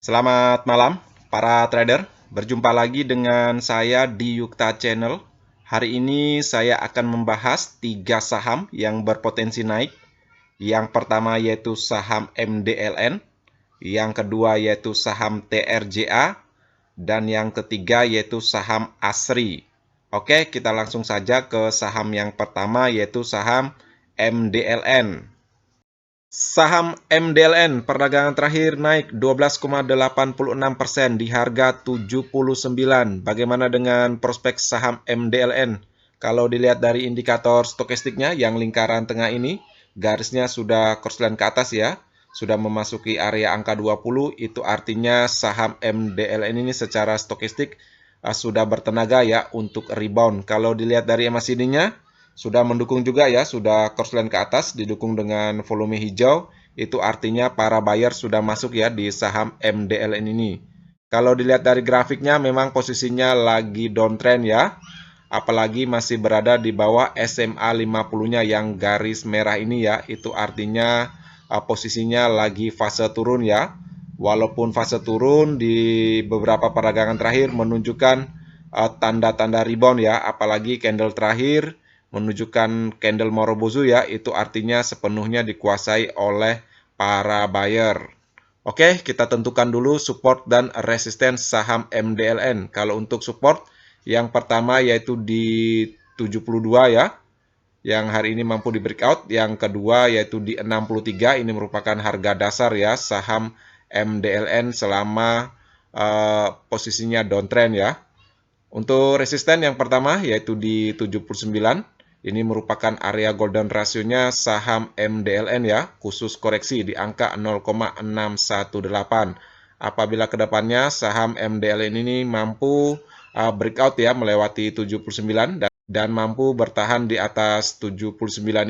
Selamat malam, para trader. Berjumpa lagi dengan saya di Yukta Channel. Hari ini saya akan membahas 3 saham yang berpotensi naik. Yang pertama yaitu saham MDLN, yang kedua yaitu saham TRJA, dan yang ketiga yaitu saham ASRI. Oke, kita langsung saja ke saham yang pertama yaitu saham MDLN. Saham MDLN perdagangan terakhir naik 12,86% di harga 79. Bagaimana dengan prospek saham MDLN? Kalau dilihat dari indikator stokastiknya yang lingkaran tengah ini, garisnya sudah korslen ke atas ya. Sudah memasuki area angka 20, itu artinya saham MDLN ini secara stokastik sudah bertenaga ya untuk rebound. Kalau dilihat dari MACD-nya, sudah mendukung juga ya, sudah korslen ke atas, didukung dengan volume hijau, itu artinya para buyer sudah masuk ya di saham MDLN ini. Kalau dilihat dari grafiknya memang posisinya lagi downtrend ya, apalagi masih berada di bawah SMA 50-nya yang garis merah ini ya, itu artinya posisinya lagi fase turun ya. Walaupun fase turun di beberapa perdagangan terakhir menunjukkan tanda-tanda rebound ya, apalagi candle terakhir menunjukkan candle Morobozu ya, itu artinya sepenuhnya dikuasai oleh para buyer. Oke, kita tentukan dulu support dan resisten saham MDLN. Kalau untuk support, yang pertama yaitu di 72 ya, yang hari ini mampu di breakout. Yang kedua yaitu di 63, ini merupakan harga dasar ya, saham MDLN selama posisinya downtrend ya. Untuk resisten yang pertama yaitu di 79, ini merupakan area golden rasionya saham MDLN ya, khusus koreksi di angka 0,618. Apabila kedepannya saham MDLN ini mampu breakout ya melewati 79 dan mampu bertahan di atas 79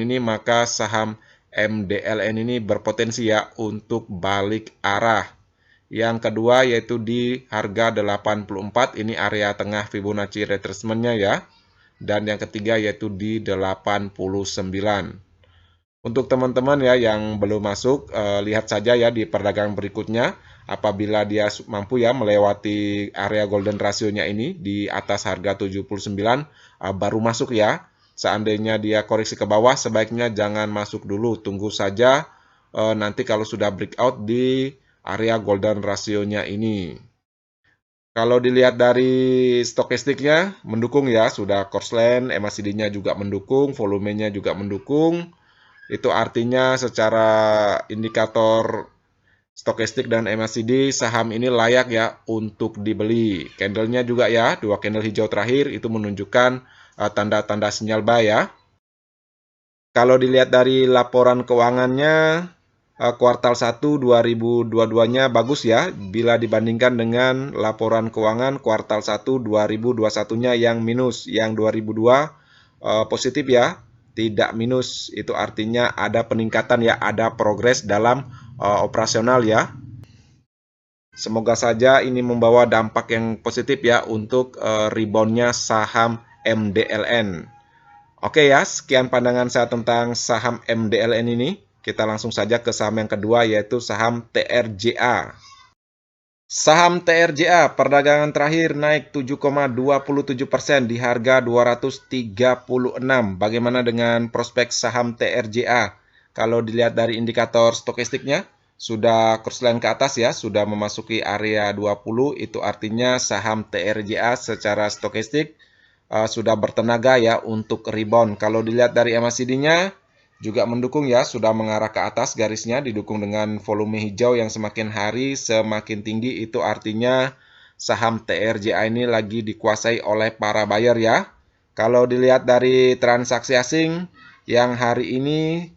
ini, maka saham MDLN ini berpotensi ya untuk balik arah. Yang kedua yaitu di harga 84, ini area tengah Fibonacci retracement-nya ya. Dan yang ketiga yaitu di 89. Untuk teman-teman ya yang belum masuk, lihat saja ya di perdagangan berikutnya. Apabila dia mampu ya melewati area golden rasionya ini di atas harga 79, baru masuk ya. Seandainya dia koreksi ke bawah, sebaiknya jangan masuk dulu. Tunggu saja nanti kalau sudah breakout di area golden rasionya ini. Kalau dilihat dari stokastiknya mendukung ya, sudah korslen, MACD-nya juga mendukung, volumenya juga mendukung. Itu artinya secara indikator stokastik dan MACD saham ini layak ya untuk dibeli. Candlenya juga ya, dua candle hijau terakhir itu menunjukkan tanda-tanda sinyal buy ya. Kalau dilihat dari laporan keuangannya, kuartal 1 2022-nya bagus ya, bila dibandingkan dengan laporan keuangan kuartal 1 2021-nya yang minus, yang 2002 positif ya, tidak minus. Itu artinya ada peningkatan ya, ada progres dalam operasional ya. Semoga saja ini membawa dampak yang positif ya untuk reboundnya saham MDLN. Oke ya, sekian pandangan saya tentang saham MDLN ini. Kita langsung saja ke saham yang kedua yaitu saham TRJA. Saham TRJA perdagangan terakhir naik 7,27% di harga 236. Bagaimana dengan prospek saham TRJA? Kalau dilihat dari indikator stokastiknya, sudah korslen ke atas ya, sudah memasuki area 20, itu artinya saham TRJA secara stokastik sudah bertenaga ya untuk rebound. Kalau dilihat dari MACD-nya juga mendukung ya, sudah mengarah ke atas garisnya, didukung dengan volume hijau yang semakin hari semakin tinggi. Itu artinya saham TRJA ini lagi dikuasai oleh para buyer ya. Kalau dilihat dari transaksi asing yang hari ini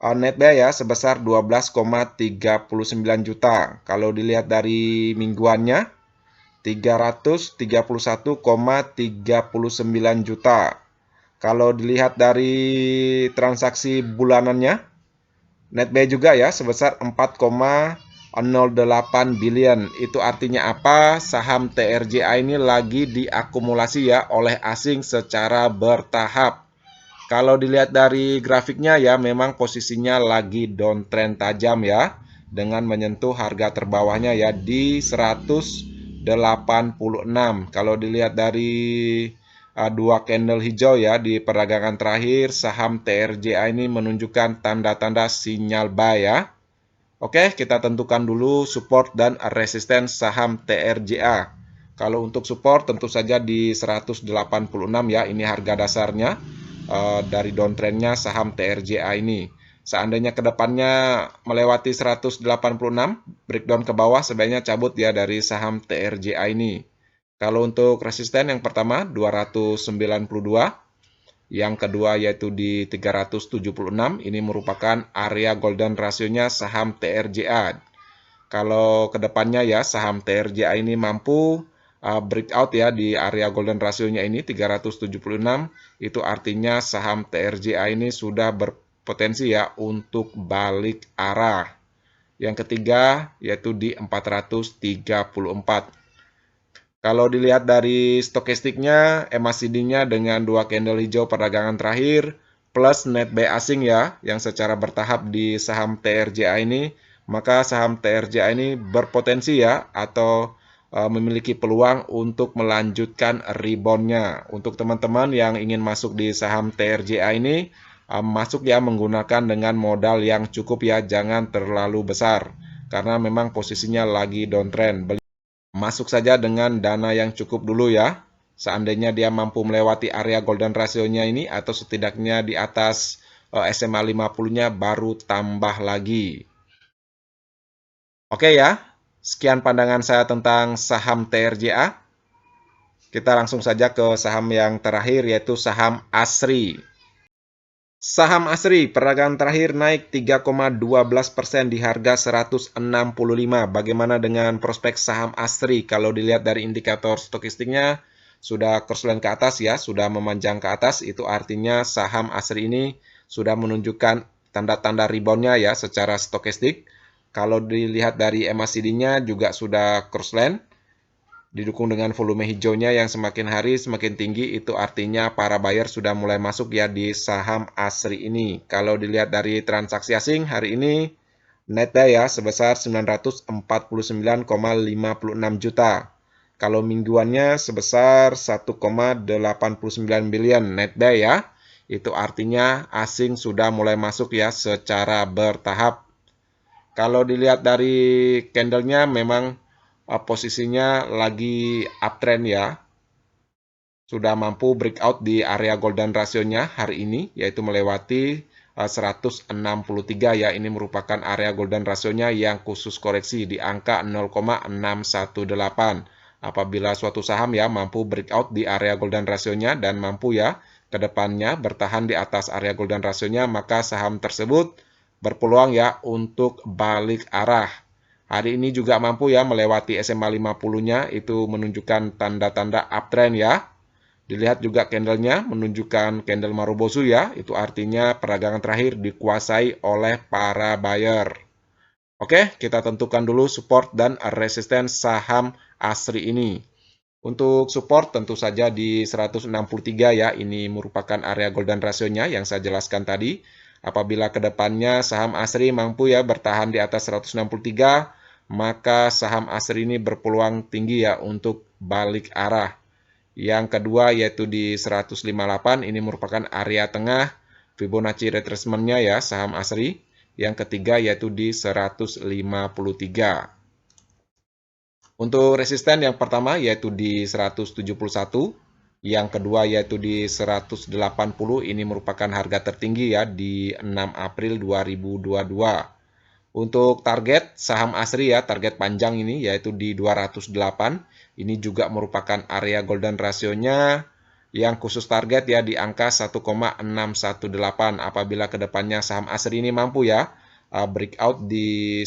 net buy ya sebesar 12,39 juta. Kalau dilihat dari mingguannya 331,39 juta. Kalau dilihat dari transaksi bulanannya, net buy juga ya sebesar 4,08 billion. Itu artinya apa? Saham TRJA ini lagi diakumulasi ya oleh asing secara bertahap. Kalau dilihat dari grafiknya ya memang posisinya lagi downtrend tajam ya. dengan menyentuh harga terbawahnya ya di 186. Kalau dilihat dari dua candle hijau ya di perdagangan terakhir, saham TRJA ini menunjukkan tanda-tanda sinyal buy ya. Oke, kita tentukan dulu support dan resisten saham TRJA. Kalau untuk support tentu saja di 186 ya, ini harga dasarnya dari downtrendnya saham TRJA ini. Seandainya kedepannya melewati 186, breakdown ke bawah sebaiknya cabut ya dari saham TRJA ini. Kalau untuk resisten yang pertama 292, yang kedua yaitu di 376, ini merupakan area golden rasionya saham TRJA. Kalau kedepannya ya saham TRJA ini mampu breakout ya di area golden rasionya ini 376, itu artinya saham TRJA ini sudah berpotensi ya untuk balik arah. Yang ketiga yaitu di 434. Kalau dilihat dari stokastiknya, MACD-nya dengan dua candle hijau perdagangan terakhir, plus net buy asing ya, yang secara bertahap di saham TRJA ini, maka saham TRJA ini berpotensi ya, atau memiliki peluang untuk melanjutkan rebound-nya. Untuk teman-teman yang ingin masuk di saham TRJA ini, masuk ya menggunakan dengan modal yang cukup ya, jangan terlalu besar. Karena memang posisinya lagi downtrend. Masuk saja dengan dana yang cukup dulu ya. Seandainya dia mampu melewati area golden rasionya ini atau setidaknya di atas SMA 50-nya baru tambah lagi. Oke ya, sekian pandangan saya tentang saham TRJA. Kita langsung saja ke saham yang terakhir yaitu saham ASRI. Saham ASRI perdagangan terakhir naik 3,12% di harga 165. Bagaimana dengan prospek saham ASRI? Kalau dilihat dari indikator stokastiknya sudah crossline ke atas ya, sudah memanjang ke atas. Itu artinya saham ASRI ini sudah menunjukkan tanda-tanda reboundnya ya secara stokastik. Kalau dilihat dari MACD-nya juga sudah crossline. Didukung dengan volume hijaunya yang semakin hari semakin tinggi, itu artinya para buyer sudah mulai masuk ya di saham ASRI ini. Kalau dilihat dari transaksi asing hari ini, net buy ya sebesar 949,56 juta. Kalau mingguannya sebesar 1,89 billion net buy ya. Itu artinya asing sudah mulai masuk ya secara bertahap. Kalau dilihat dari candlenya memang posisinya lagi uptrend ya. Sudah mampu breakout di area golden rasionya hari ini, yaitu melewati 163 ya. Ini merupakan area golden rasionya yang khusus koreksi di angka 0,618. Apabila suatu saham ya mampu breakout di area golden rasionya dan mampu ya ke depannya bertahan di atas area golden rasionya, maka saham tersebut berpeluang ya untuk balik arah. Hari ini juga mampu ya melewati SMA 50-nya, itu menunjukkan tanda-tanda uptrend ya. Dilihat juga candlenya menunjukkan candle Marubozu ya, itu artinya perdagangan terakhir dikuasai oleh para buyer. Oke, kita tentukan dulu support dan resisten saham ASRI ini. Untuk support tentu saja di 163 ya, ini merupakan area golden rasionya yang saya jelaskan tadi. Apabila kedepannya saham ASRI mampu ya bertahan di atas 163, maka saham ASRI ini berpeluang tinggi ya untuk balik arah. Yang kedua yaitu di 158, ini merupakan area tengah Fibonacci retracement-nya ya saham ASRI. Yang ketiga yaitu di 153. Untuk resisten yang pertama yaitu di 171, yang kedua yaitu di 180, ini merupakan harga tertinggi ya di 6 April 2022. Untuk target saham ASRI ya, target panjang ini yaitu di 208. Ini juga merupakan area golden rasionya yang khusus target ya di angka 1,618. Apabila kedepannya saham ASRI ini mampu ya breakout di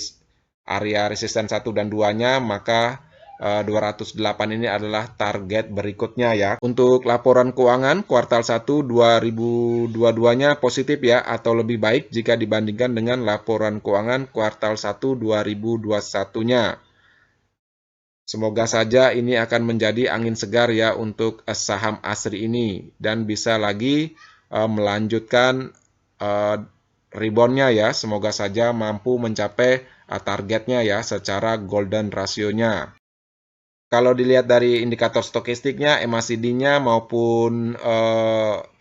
area resisten 1 dan 2-nya, maka 208 ini adalah target berikutnya ya. Untuk laporan keuangan kuartal 1 2022-nya positif ya atau lebih baik jika dibandingkan dengan laporan keuangan kuartal 1 2021-nya. Semoga saja ini akan menjadi angin segar ya untuk saham ASRI ini dan bisa lagi melanjutkan reboundnya ya. Semoga saja mampu mencapai targetnya ya secara golden rasionya. Kalau dilihat dari indikator stokastiknya, MACD-nya maupun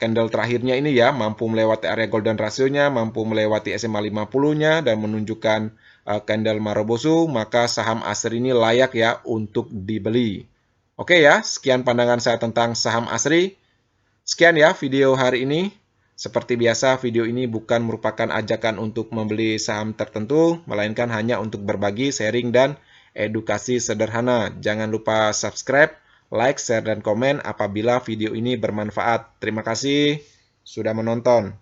candle terakhirnya ini ya, mampu melewati area golden rasionya, mampu melewati SMA 50-nya, dan menunjukkan candle Marubozu, maka saham ASRI ini layak ya untuk dibeli. Oke ya, sekian pandangan saya tentang saham ASRI. Sekian ya video hari ini. Seperti biasa, video ini bukan merupakan ajakan untuk membeli saham tertentu, melainkan hanya untuk berbagi, sharing, dan edukasi sederhana. Jangan lupa subscribe, like, share, dan komen apabila video ini bermanfaat. Terima kasih sudah menonton.